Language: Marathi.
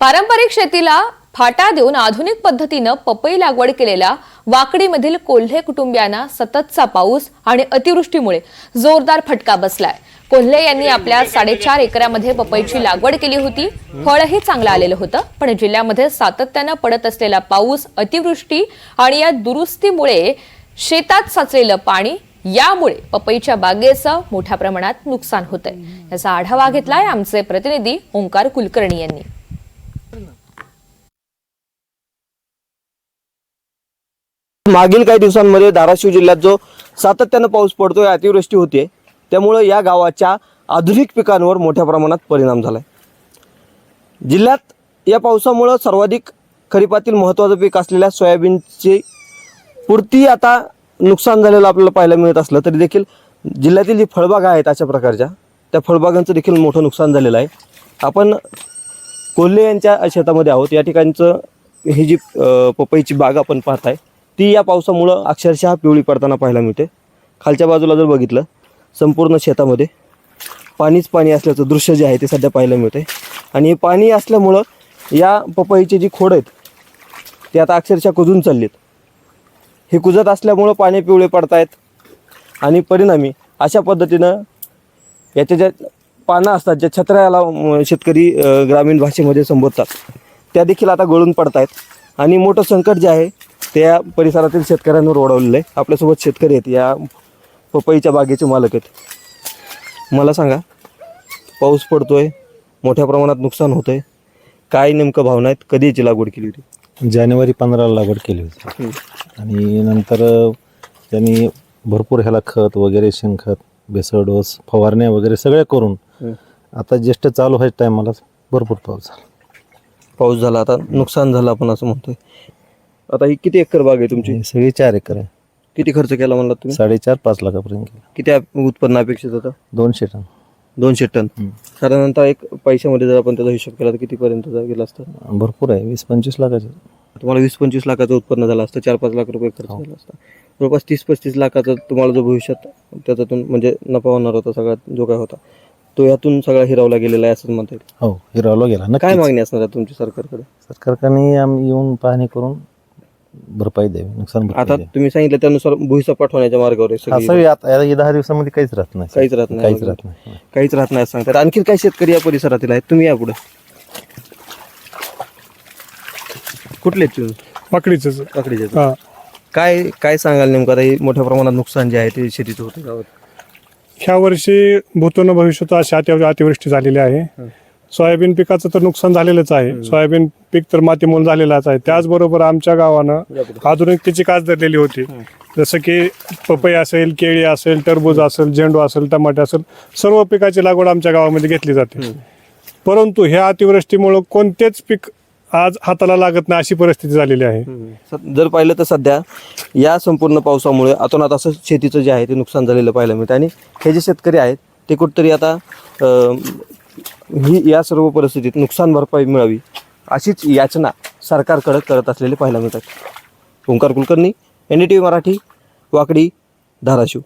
पारंपरिक शेतीला फाटा देऊन आधुनिक पद्धतीनं पपई लागवड केलेल्या वाकडीमधील कोल्हे कुटुंबियांना सततचा पाऊस आणि अतिवृष्टीमुळे जोरदार फटका बसलाय। कोल्हे यांनी आपल्या 4.5 एकरामध्ये पपईची लागवड केली होती। फळही चांगलं आलेलं होतं, पण जिल्ह्यामध्ये सातत्यानं पडत असलेला पाऊस, अतिवृष्टी आणि या दुरुस्तीमुळे शेतात साचलेलं पाणी यामुळे पपईच्या बागेचं मोठ्या प्रमाणात नुकसान होतंय। याचा आढावा घेतलाय आमचे प्रतिनिधी ओंकार कुलकर्णी यांनी। मागील काही दिवसांमध्ये धाराशिव जिल्ह्यात जो सातत्याने पाऊस पडतोय, अतिवृष्टी होते, त्यामुळे या गावाच्या आधुनिक पिकांवर मोठ्या प्रमाणात परिणाम झालाय। जिल्ह्यात या पावसामुळे सर्वाधिक खरीपातील महत्त्वाचं पीक असलेल्या सोयाबीनचे पुरती आता नुकसान झालेलं आपल्याला पाहायला मिळत असलं तरी देखील जिल्ह्यातील जी फळबागा आहेत अशा प्रकारच्या त्या फळबागांचं देखील मोठं नुकसान झालेलं आहे। आपण कोल्हे यांच्या शेतामध्ये आहोत। या ठिकाणचं ही जी पपईची बाग आपण पाहताय ती या पावसामुळे अक्षरशः पिवळी पडताना पाहायला मिळते। खालच्या बाजूला जर बघितलं संपूर्ण शेतामध्ये पाणीच पाणी असल्याचं दृश्य जे आहे ते सध्या पाहायला मिळते। आणि पाणी असल्यामुळं या पपईची जी खोड आहेत ते आता अक्षरशः कुजून चाललीत। हे कुजत असल्यामुळं पाणी पिवळे पडतायत आणि परिणामी अशा पद्धतीनं याच्या ज्या पानं असतात, ज्या छत्र्याला शेतकरी ग्रामीण भाषेमध्ये संबोधतात, त्या देखील आता गळून पडतायत आणि मोठं संकट जे आहे त्या परिसरातील शेतकऱ्यांवर ओढवलेलं आहे। आपल्यासोबत शेतकरी आहेत, या पपईच्या बागेचे मालक आहेत। मला सांगा, पाऊस पडतोय, मोठ्या प्रमाणात नुकसान होतंय, काय नेमकं भावना आहेत? कधी याची लागवड केली होती? जानेवारी 15ला लागवड केली होती आणि नंतर त्यांनी भरपूर ह्याला खत वगैरे, शेणखत, बेसळ डोस, फवारण्या वगैरे सगळ्या करून आता ज्येष्ठ चालू व्हायच्या टायमाला भरपूर पाऊस झाला। आता नुकसान झालं आपण असं म्हणतोय। आता ही किती एकर बाग आहे तुमची? सगळी 4 एकर आहे। किती खर्च केला म्हणला तुम्ही? 4.5-5 लाखापर्यंत केला। किती उत्पन्न अपेक्षित होतं? 200 टन। 200 टन। साधारणतः एक पैशामध्ये जर आपण त्याचा हिशोब केला तर कितीपर्यंत गेला असतं? भरपूर आहे, 20-25 लाखाचं। तुम्हाला 20-25 लाखाचं उत्पन्न झालं असतं, 4-5 लाख रुपये खर्च झाला असता, जवळपास 30-35 लाखाचा तुम्हाला जो भविष्यात त्याच्यातून म्हणजे नफा होणार होता, सगळ्यात जो काय होता तो यातून सगळा हिरावला गेलेला आहे असं म्हणता येईल। हो, हिरावला गेला। काय मागणी असणार आहे तुमची सरकारकडे? सरकारने आम्ही येऊन पाहणी करून भरपाई द्यावी, नुकसान भरपाई आता द्यावी। तुम्ही सांगितलं त्यानुसार भुईसपाट होण्याच्या मार्गावर आहे सगळी? असं आता 10 दिवसामध्ये काहीच राहत नाही, काहीच राहत नाही, काहीच राहत नाही, काहीच राहत नाही असं सांगतात। आणखी काही शेतकरी या परिसरातील आहेत? तुम्ही या पुढे कुठले? वाकडीचे काय काय सांगाल नेमकं? आता हे मोठ्या प्रमाणात नुकसान जे आहे ते शेतीचं होतं गावात? ह्या वर्षी भूतोन भविष्यात अशी अतिवृष्टी झालेली आहे। सोयाबीन पिकाचं तर नुकसान झालेलंच आहे। सोयाबीन पीक तर मातीमोल झालेलाच आहे। त्याचबरोबर आमच्या गावानं आधुनिकतेची कास धरलेली होती, जसं की पपई असेल, केळी असेल, टरबूज असेल, झेंडू असेल, टमाटे असेल, सर्व पिकाची लागवड आमच्या गावामध्ये घेतली जाते। परंतु ह्या अतिवृष्टीमुळे कोणतेच पीक आज हाताला लागत नाही अशी परिस्थिती झालेली आहे। जर पाहिलं तर सध्या या संपूर्ण पावसामुळे अतोनात असं शेतीचं जे आहे ते नुकसान झालेलं पाहायला मिळतं आणि हे जे शेतकरी आहेत ते कुठंतरी आता ही या सर्व परिस्थितीत नुकसान भरपाई मिळावी अशीच याचना सरकारकडे करत असलेले पाहायला मिळतात। ओंकार कुलकर्णी, NDTV मराठी, वाकडी, धाराशिव।